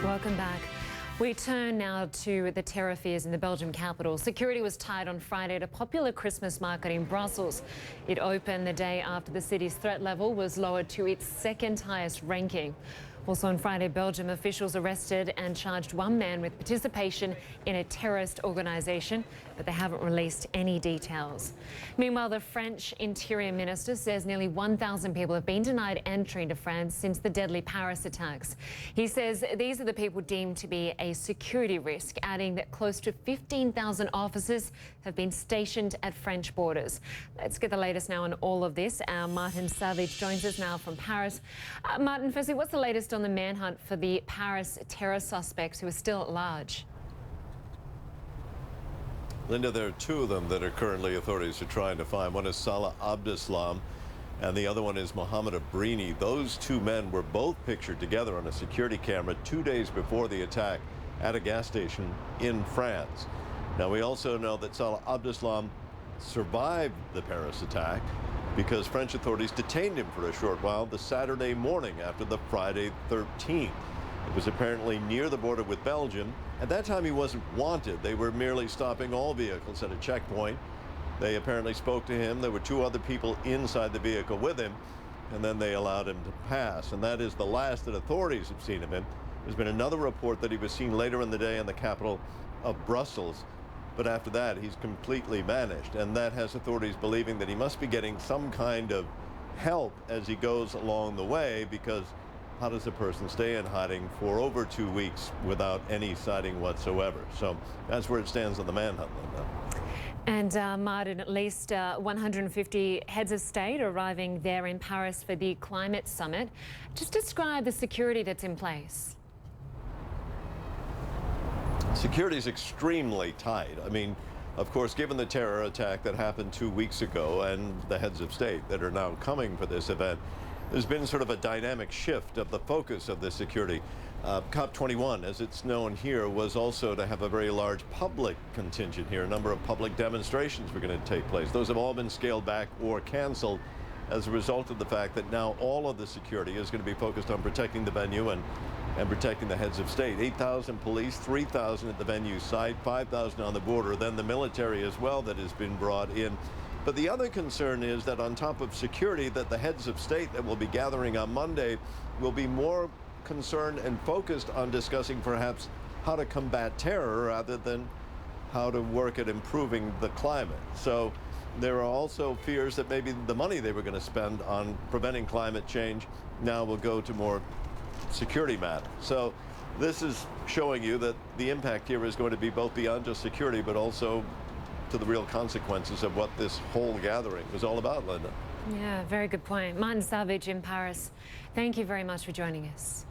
Welcome back. We turn now to the terror fears in the Belgium capital. Security was tight on Friday at a popular Christmas market in Brussels. It opened the day after the city's threat level was lowered to its second highest ranking. Also on Friday, Belgium officials arrested and charged one man with participation in a terrorist organisation, but they haven't released any details. Meanwhile, the French Interior Minister says nearly 1,000 people have been denied entry into France since the deadly Paris attacks. He says these are the people deemed to be a security risk, adding that close to 15,000 officers have been stationed at French borders. Let's get the latest now on all of this. Our Martin Savage joins us now from Paris. Martin, firstly, what's the latest on the manhunt for the Paris terror suspects who are still at large? Lynda, there are two of them that are currently authorities are trying to find. One is Salah Abdeslam and the other one is Mohamed Abrini. Those two men were both pictured together on a security camera 2 days before the attack at a gas station in France. Now, we also know that Salah Abdeslam survived the Paris attack because French authorities detained him for a short while the Saturday morning after the Friday 13th. It was apparently near the border with Belgium. At that time, he wasn't wanted. They were merely stopping all vehicles at a checkpoint. They apparently spoke to him. There were two other people inside the vehicle with him, and then they allowed him to pass. And that is the last that authorities have seen of him. There's been another report that he was seen later in the day in the capital of Brussels. But after that, he's completely vanished, and that has authorities believing that he must be getting some kind of help as he goes along the way, because how does a person stay in hiding for over 2 weeks without any sighting whatsoever? So that's where it stands on the manhunt, Linda. And Martin, at least 150 heads of state arriving there in Paris for the climate summit. Just describe the security that's in place. Security is extremely tight. I mean, of course, given the terror attack that happened 2 weeks ago and the heads of state that are now coming for this event, there's been sort of a dynamic shift of the focus of the security. COP21, as it's known here, was also to have a very large public contingent here. A number of public demonstrations were going to take place. Those have all been scaled back or canceled as a result of the fact that now all of the security is going to be focused on protecting the venue and protecting the heads of state. 8,000 police, 3,000 at the venue site, 5,000 on the border, then the military as well that has been brought in. But the other concern is that on top of security, that the heads of state that will be gathering on Monday will be more concerned and focused on discussing perhaps how to combat terror rather than how to work at improving the climate. So there are also fears that maybe the money they were going to spend on preventing climate change now will go to more security matters. So this is showing you that the impact here is going to be both beyond just security, but also to the real consequences of what this whole gathering was all about, Linda. Yeah, very good point. Martin Savage in Paris, thank you very much for joining us.